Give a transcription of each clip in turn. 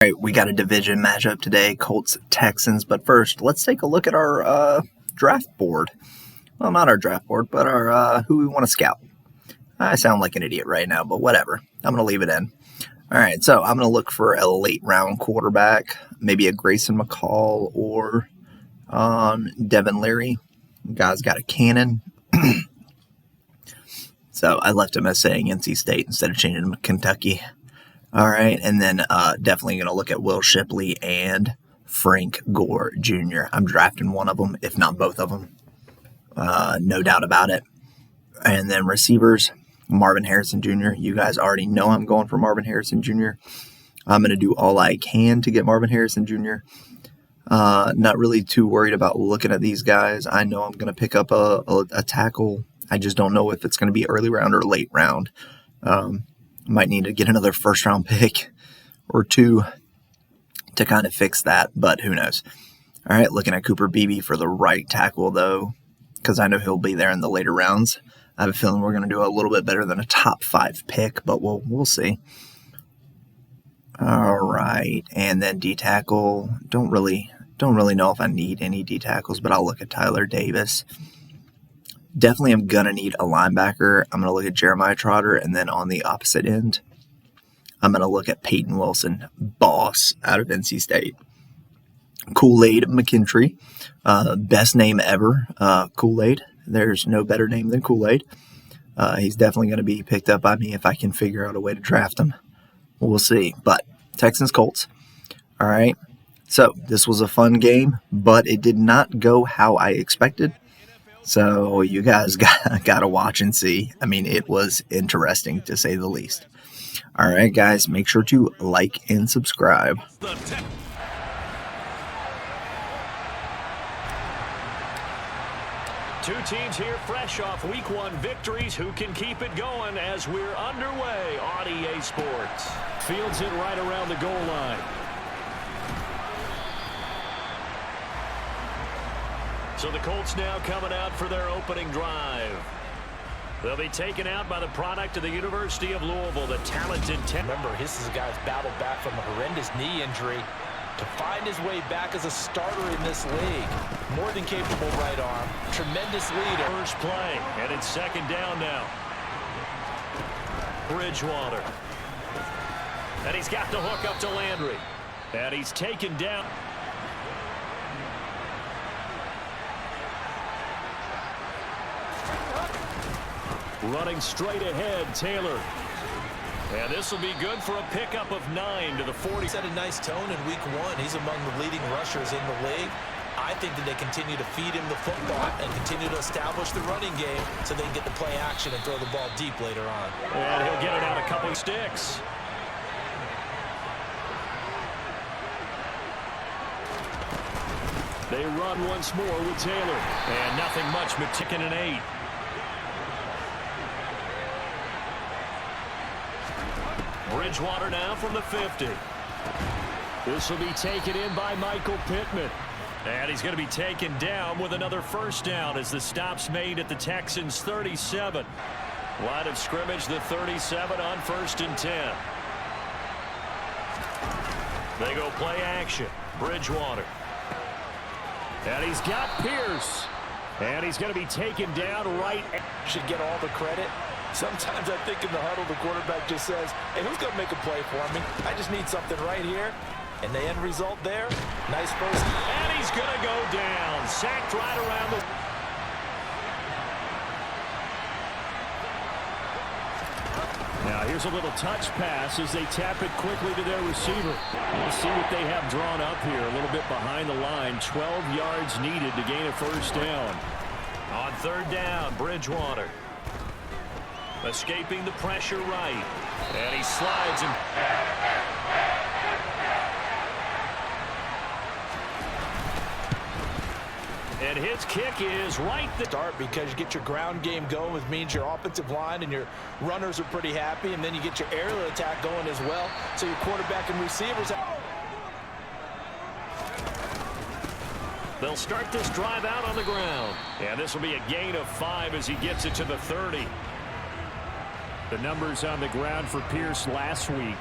All right, we got a division matchup today, Colts Texans. But first, let's take a look at our draft board. Well, not our draft board, but our who we want to scout. I sound like an idiot right now, but whatever. I'm going to leave it in. All right, so I'm going to look for a late round quarterback, maybe a Grayson McCall or Devin Leary. Guy's got a cannon. So I left him as saying NC State instead of changing him to Kentucky. All right, and then definitely going to look at Will Shipley and Frank Gore Jr. I'm drafting one of them, if not both of them. No doubt about it. And then receivers, Marvin Harrison Jr. You guys already know I'm going for Marvin Harrison Jr. I'm going to do all I can to get Marvin Harrison Jr. Not really too worried about looking at these guys. I know I'm going to pick up a tackle. I just don't know if it's going to be early round or late round. Might need to get another first-round pick or two to kind of fix that, but who knows. All right, looking at Cooper Beebe for the right tackle, though, because I know he'll be there in the later rounds. I have a feeling we're going to do a little bit better than a top 5 pick, but we'll see. All right, and then D-tackle. Don't really know if I need any D-tackles, but I'll look at Tyler Davis. Definitely am going to need a linebacker. I'm going to look at Jeremiah Trotter, and then on the opposite end, I'm going to look at Peyton Wilson, boss out of NC State. Kool-Aid McKinstry, best name ever, Kool-Aid. There's no better name than Kool-Aid. He's definitely going to be picked up by me if I can figure out a way to draft him. We'll see. But Texans Colts. All right. So this was a fun game, but it did not go how I expected. So you guys got to watch and see. I mean, it was interesting to say the least. All right, guys, make sure to like and subscribe. Two teams here fresh off Week 1 victories. Who can keep it going as we're underway on EA Sports? Fields it right around the goal line. So the Colts now coming out for their opening drive. They'll be taken out by the product of the University of Louisville, the talented Remember, this is a guy who's battled back from a horrendous knee injury to find his way back as a starter in this league. More than capable right arm. Tremendous leader. First play, and it's second down now. Bridgewater. And he's got the hook up to Landry. And he's taken down. Running straight ahead, Taylor. And this will be good for a pickup of 9 to the 40. Set a nice tone in Week 1. He's among the leading rushers in the league. I think that they continue to feed him the football and continue to establish the running game so they can get the play action and throw the ball deep later on. And he'll get it out a couple sticks. They run once more with Taylor. And nothing much but ticking an 8. Bridgewater now from the 50. This will be taken in by Michael Pittman. And he's going to be taken down with another first down as the stop's made at the Texans 37. Line of scrimmage, the 37 on 1st and 10. They go play action. Bridgewater. And he's got Pierce. And he's going to be taken down right. Should get all the credit. Sometimes I think in the huddle, the quarterback just says, hey, who's going to make a play for me? I just need something right here. And the end result there, nice first. And he's going to go down. Sacked right around the... Now here's a little touch pass as they tap it quickly to their receiver. We'll see what they have drawn up here. A little bit behind the line. 12 yards needed to gain a first down. On 3rd down, Bridgewater. Escaping the pressure right. And he slides him. And his kick is right there. Start because you get your ground game going, which means your offensive line and your runners are pretty happy, and then you get your aerial attack going as well. So your quarterback and receivers. They'll start this drive out on the ground. And this will be a gain of 5 as he gets it to the 30. The numbers on the ground for Pierce last week.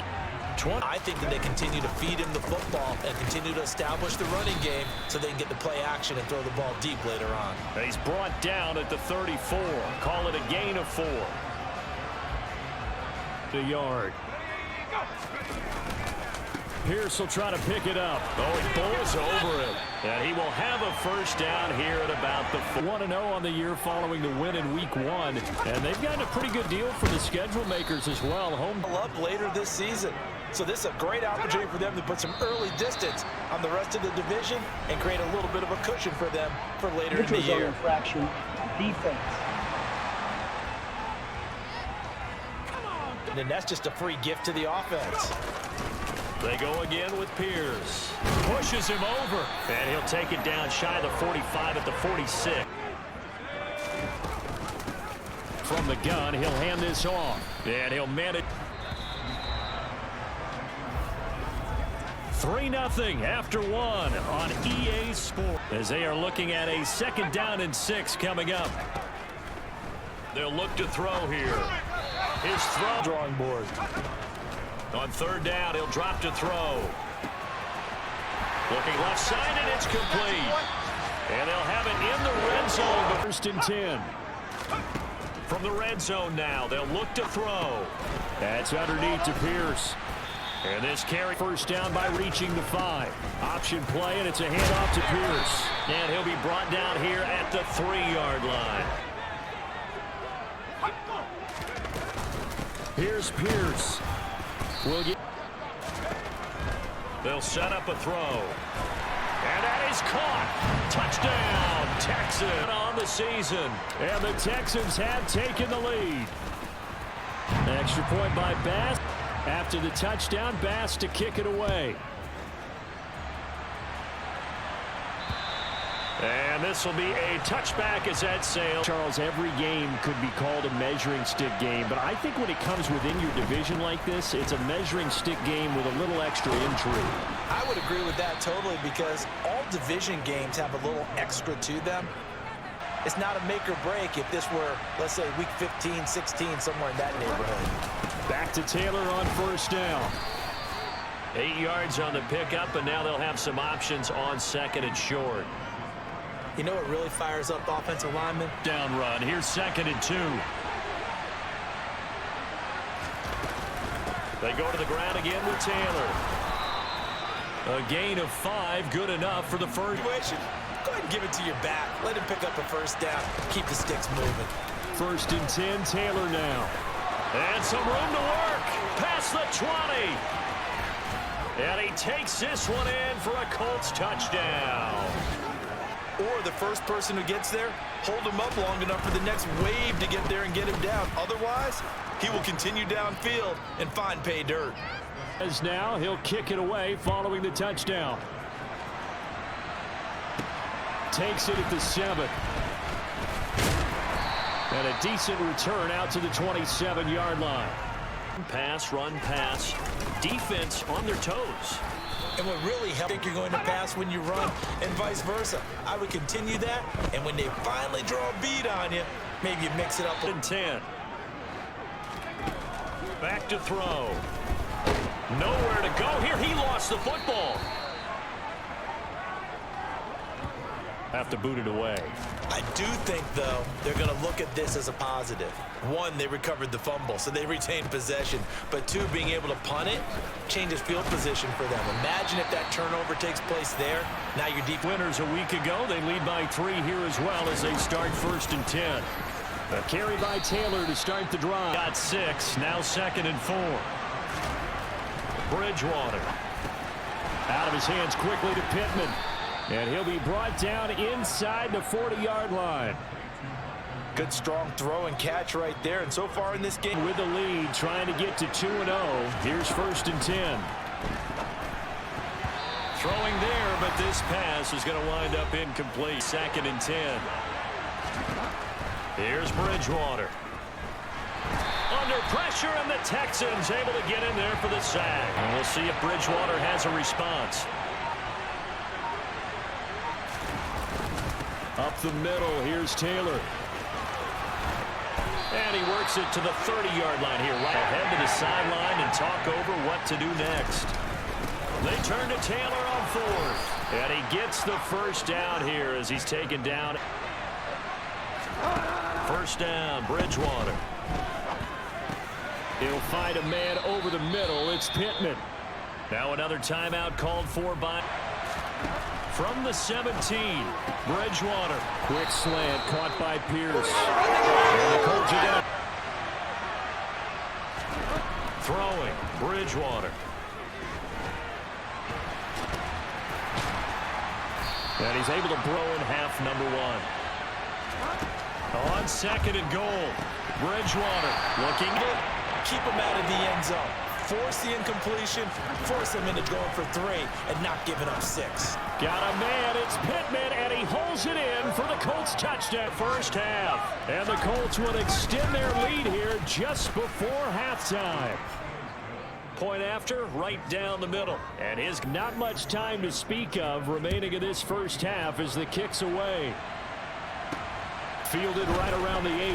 20. I think that they continue to feed him the football and continue to establish the running game so they can get the play action and throw the ball deep later on. He's brought down at the 34. Call it a gain of 4. The yard. Pierce will try to pick it up. Oh, he bowls over it. And he will have a first down here at about the 1-0 on the year following the win in Week 1. And they've gotten a pretty good deal from the schedule makers as well. Home up later this season. So this is a great opportunity for them to put some early distance on the rest of the division and create a little bit of a cushion for them for later in the year. Infraction, defense. And that's just a free gift to the offense. They go again with Pierce. Pushes him over. And he'll take it down shy of the 45 at the 46. From the gun, he'll hand this off. And he'll manage. 3-0 after 1 on EA Sports. As they are looking at a 2nd down and 6 coming up. They'll look to throw here. His throw. Drawing board. On 3rd down, he'll drop to throw. Looking left side, and it's complete. And they'll have it in the red zone. 1st and 10. From the red zone now, they'll look to throw. That's underneath to Pierce. And this carry 1st down by reaching the 5. Option play, and it's a handoff to Pierce. And he'll be brought down here at the 3-yard line. Here's Pierce. They'll set up a throw. And that is caught. Touchdown, Texans on the season. And the Texans have taken the lead. Extra point by Bass. After the touchdown, Bass to kick it away. And this will be a touchback as that sails. Charles, every game could be called a measuring stick game, but I think when it comes within your division like this, it's a measuring stick game with a little extra intrigue. I would agree with that totally because all division games have a little extra to them. It's not a make or break if this were, let's say, week 15, 16, somewhere in that neighborhood. Back to Taylor on 1st down. 8 yards on the pickup, and now they'll have some options on 2nd and short. You know what really fires up offensive linemen? Down run. Here's 2nd and 2. They go to the ground again with Taylor. A gain of 5, good enough for the first. Go ahead and give it to your back. Let him pick up a 1st down. Keep the sticks moving. 1st and 10, Taylor now. And some room to work. Past the 20. And he takes this one in for a Colts touchdown. Or the first person who gets there, hold him up long enough for the next wave to get there and get him down. Otherwise, he will continue downfield and find pay dirt. As now, he'll kick it away following the touchdown. Takes it at the 7. And a decent return out to the 27-yard line. Pass, run, pass. Defense on their toes. And what really helps, I think you're going to pass when you run and vice versa. I would continue that, and when they finally draw a bead on you, maybe you mix it up. 10. Back to throw. Nowhere to go here. He lost the football. Have to boot it away. I do think, though, they're going to look at this as a positive. 1, they recovered the fumble, so they retained possession. But 2, being able to punt it changes field position for them. Imagine if that turnover takes place there. Now you're deep. Winners a week ago. They lead by 3 here as well as they start 1st and 10. A carry by Taylor to start the drive. Got 6. Now 2nd and 4. Bridgewater. Out of his hands quickly to Pittman. And he'll be brought down inside the 40-yard line. Good, strong throw and catch right there. And so far in this game, with the lead, trying to get to 2-0. Here's 1st and 10. Throwing there, but this pass is going to wind up incomplete. 2nd and 10. Here's Bridgewater. Under pressure, and the Texans able to get in there for the sack. And we'll see if Bridgewater has a response. Up the middle, here's Taylor. And he works it to the 30-yard line here. Right ahead to the sideline and talk over what to do next. They turn to Taylor on fourth. And he gets the first down here as he's taken down. First down, Bridgewater. He'll find a man over the middle. It's Pittman. Now another timeout called for by... From the 17, Bridgewater. Quick slant caught by Pierce. And the Colts again. Throwing, Bridgewater. And he's able to throw in half number one. On second and goal, Bridgewater looking to Keep him out of the end zone. Force the incompletion, force him into going for 3 and not giving up 6. got a man, it's Pittman, and he holds it in for the Colts touchdown first half. And the Colts would extend their lead here just before halftime. Point after, right down the middle. And his not much time to speak of remaining in this first half as the kick's away. Fielded right around the 8.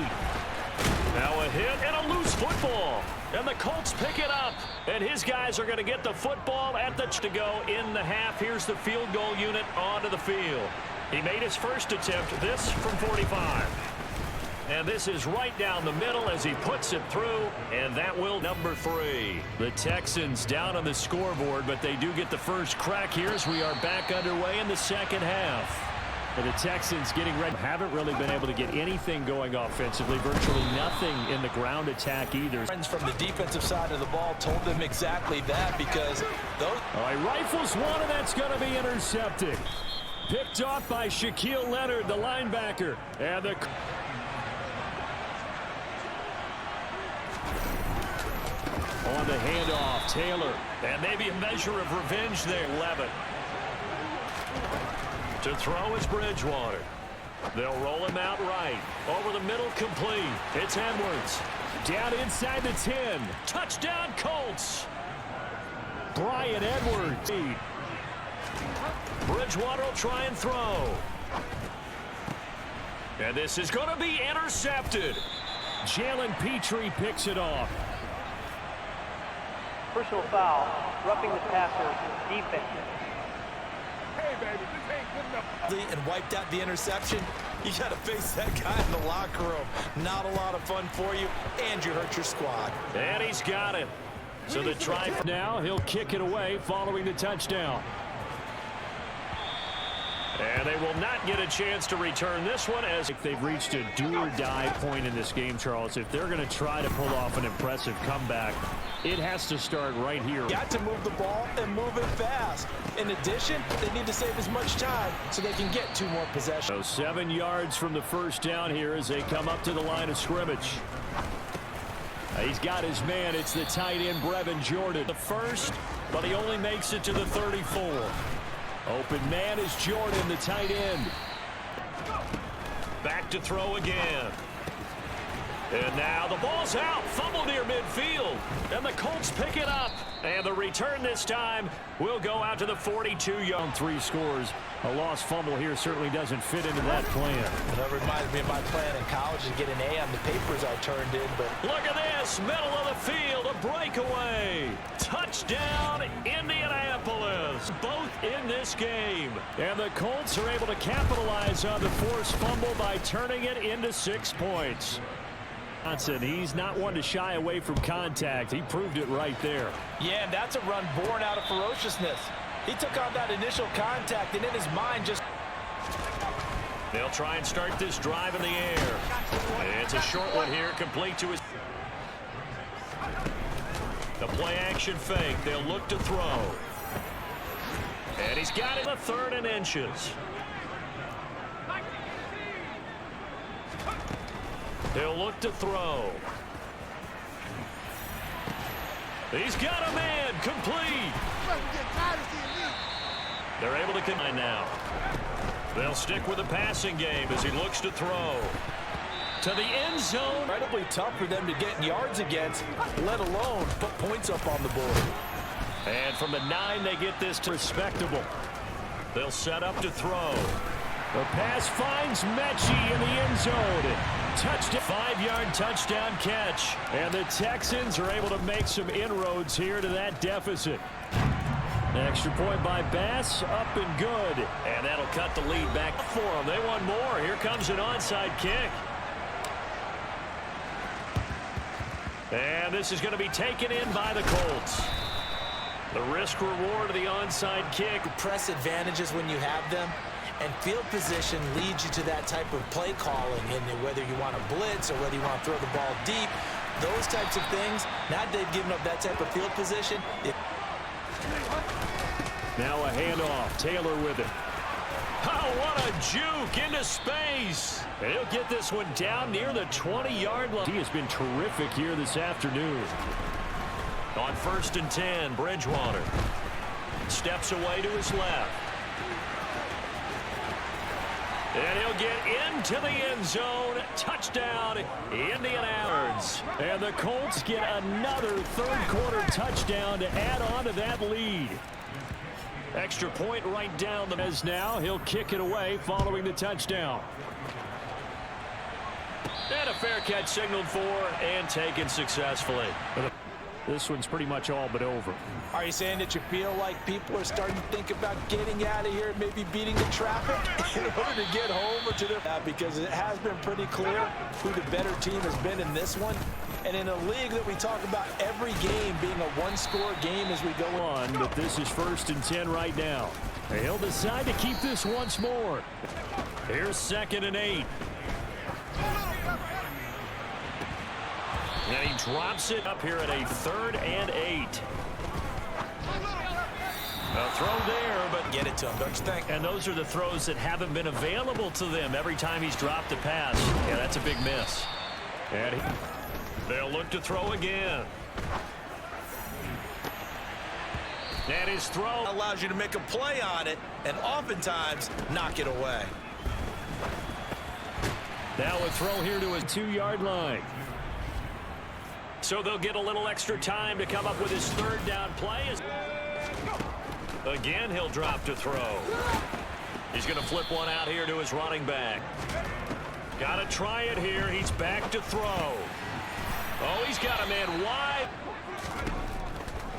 Now a hit and a loose football. And the Colts pick it up. And his guys are going to get the football at the to go in the half. Here's the field goal unit onto the field. He made his first attempt, this from 45. And this is right down the middle as he puts it through. And that will number 3. The Texans down on the scoreboard, but they do get the first crack here as we are back underway in the second half. But the Texans getting ready. Haven't really been able to get anything going offensively. Virtually nothing in the ground attack either. Friends from the defensive side of the ball told them exactly that because those... All right, rifles one, and that's going to be intercepted. Picked off by Shaquille Leonard, the linebacker. And the... On the handoff, Taylor. And maybe a measure of revenge there, Levis. To throw is Bridgewater. They'll roll him out right. Over the middle, complete. It's Edwards. Down inside the 10. Touchdown, Colts. Brian Edwards. Bridgewater will try and throw. And this is going to be intercepted. Jalen Petrie picks it off. Personal foul, roughing the passer, defense. Hey, baby, this ain't good enough. And wiped out the interception. You got to face that guy in the locker room. Not a lot of fun for you, and you hurt your squad. And he's got it. So the try for now, he'll kick it away following the touchdown. And they will not get a chance to return this one as they've reached a do-or-die point in this game, Charles. If they're going to try to pull off an impressive comeback, it has to start right here. Got to move the ball and move it fast. In addition, they need to save as much time so they can get 2 more possessions. So 7 yards from the first down here as they come up to the line of scrimmage. He's got his man. It's the tight end, Brevin Jordan. The first, but he only makes it to the 34. Open man is Jordan, the tight end. Back to throw again. And now the ball's out. Fumble near midfield. And the Colts pick it up. And the return this time will go out to the 42-yard. 3 scores. A lost fumble here certainly doesn't fit into that plan. That reminds me of my plan in college to get an A on the papers I turned in. But look at this. Middle of the field. A breakaway. Touchdown, Indianapolis. Both in this game. And the Colts are able to capitalize on the forced fumble by turning it into 6 points. He's not one to shy away from contact. He proved it right there. Yeah, and that's a run born out of ferociousness. He took on that initial contact, and in his mind just... They'll try and start this drive in the air. It's a short one here, complete to his... The play action fake. They'll look to throw. And he's got it a 3rd and inches. He'll look to throw. He's got a man, complete. They're able to combine now. They'll stick with the passing game as he looks to throw. To the end zone. Incredibly tough for them to get yards against, let alone put points up on the board. And from the 9, they get this to respectable. They'll set up to throw. The pass finds Mechie in the end zone. Touchdown, 5-yard touchdown catch. And the Texans are able to make some inroads here to that deficit. Extra point by Bass, up and good. And that'll cut the lead back for them. They want more. Here comes an onside kick. And this is going to be taken in by the Colts. The risk reward of the onside kick. Press advantages when you have them. And field position leads you to that type of play calling, and whether you want to blitz or whether you want to throw the ball deep, those types of things. Now they've given up that type of field position. Now a handoff. Taylor with it. Oh, what a juke into space. And he'll get this one down near the 20-yard line. He has been terrific here this afternoon. On 1st and 10, Bridgewater steps away to his left. And he'll get into the end zone. Touchdown, Indianapolis. And the Colts get another third-quarter touchdown to add on to that lead. Extra point right down the as now. He'll kick it away following the touchdown. And a fair catch signaled for and taken successfully. This one's pretty much all but over. Are you saying that you feel like people are starting to think about getting out of here and maybe beating the traffic in order to get home or to their... because it has been pretty clear who the better team has been in this one. And in a league that we talk about every game being a one-score game as we go on. But this is 1st and 10 right now. He'll decide to keep this once more. Here's 2nd and 8. And he drops it up here at a 3rd and 8. A throw there, but get it to him, don't you think? And those are the throws that haven't been available to them every time he's dropped a pass. Yeah, that's a big miss. And they'll look to throw again. And his throw allows you to make a play on it and oftentimes knock it away. Now a throw here to his 2-yard line. So they'll get a little extra time to come up with his 3rd down play. Again, he'll drop to throw. He's going to flip one out here to his running back. Got to try it here. He's back to throw. Oh, he's got a man wide.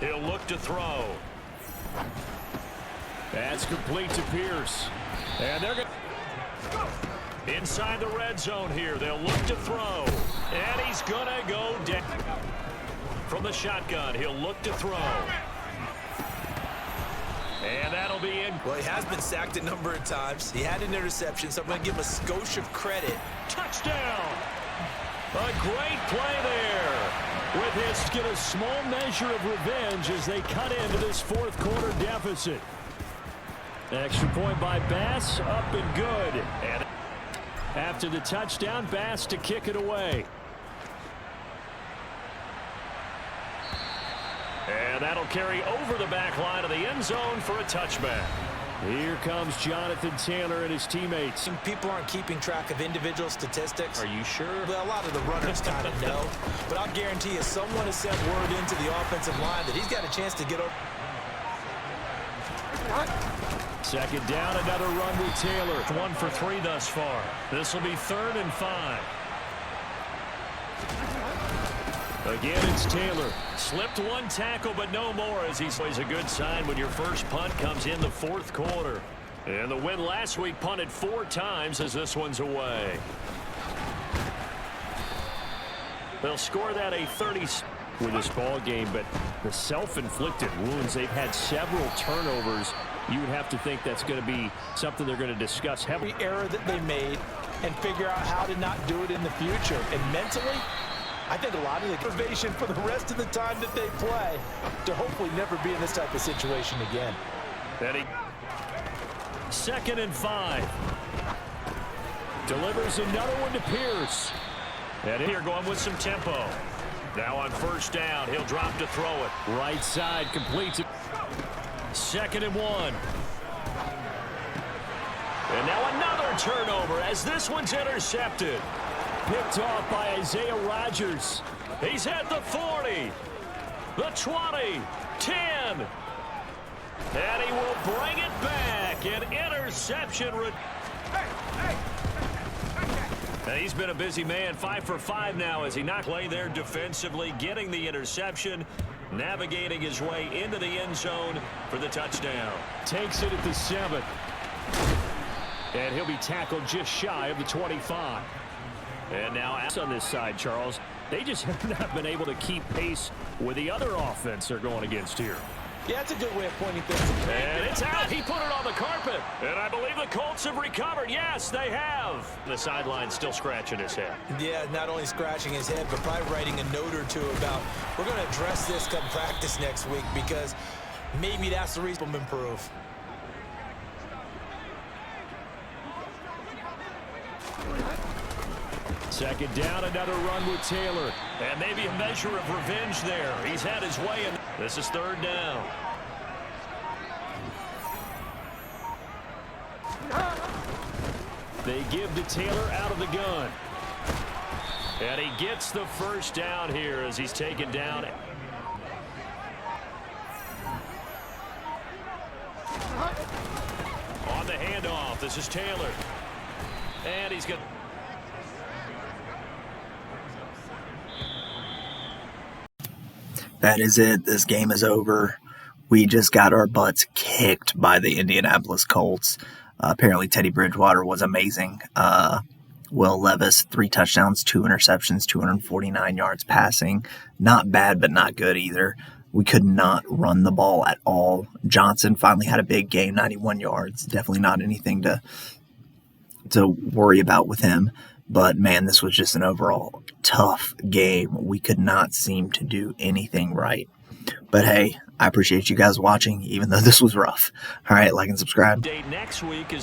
He'll look to throw. That's complete to Pierce. And they're going to... inside the red zone here. They'll look to throw. And he's going to go down. From the shotgun, he'll look to throw. And that'll be in. Well, he has been sacked a number of times. He had an interception, so I'm going to give him a skosh of credit. Touchdown! A great play there. With his, get a small measure of revenge as they cut into this 4th quarter deficit. Extra point by Bass, up and good. And after the touchdown, Bass to kick it away. And that'll carry over the back line of the end zone for a touchback. Here comes Jonathan Taylor and his teammates. People aren't keeping track of individual statistics. Are you sure? Well, a lot of the runners kind of know. But I'll guarantee you someone has sent word into the offensive line that he's got a chance to get over. 2nd down, another run with Taylor. 1 for 3 thus far. This will be 3rd and 5. Again, it's Taylor. Slipped one tackle, but no more as he plays a good sign when your first punt comes in the 4th quarter. And the win last week punted 4 times as this one's away. They'll score that a 30 with this ball game, but the self-inflicted wounds, they've had several turnovers. You would have to think that's going to be something they're going to discuss heavily. Every error that they made and figure out how to not do it in the future. And mentally, I think a lot of the motivation for the rest of the time that they play to hopefully never be in this type of situation again. Eddie. 2nd and 5. Delivers another one to Pierce. And here going with some tempo. Now on 1st down, he'll drop to throw it. Right side completes it. 2nd and 1. And now another turnover as this one's intercepted. Picked off by Isaiah Rodgers. He's at the 40, the 20, 10. And he will bring it back. An interception. And he's been a busy man, 5 for 5 now as he not play there defensively, getting the interception, navigating his way into the end zone for the touchdown. Takes it at the 7. And he'll be tackled just shy of the 25. And now on this side, Charles, they just have not been able to keep pace with the other offense they're going against here. Yeah, that's a good way of pointing things. And it's out. He put it on the carpet. And I believe the Colts have recovered. Yes, they have. The sideline still scratching his head. Yeah, not only scratching his head, but probably writing a note or two about we're going to address this come practice next week because maybe that's the reason we'll improve. Second down, another run with Taylor. And maybe a measure of revenge there. He's had his way, and this is third down. They give to Taylor out of the gun. And he gets the first down here as he's taken down. On the handoff, this is Taylor. And he's got... That is it. This game is over. We just got our butts kicked by the Indianapolis Colts. Apparently, Teddy Bridgewater was amazing. Will Levis, 3 touchdowns, 2 interceptions, 249 yards passing. Not bad, but not good either. We could not run the ball at all. Johnson finally had a big game, 91 yards. Definitely not anything to worry about with him. But, man, this was just an overall tough game. We could not seem to do anything right. But, hey, I appreciate you guys watching, even though this was rough. All right, like and subscribe. Next week is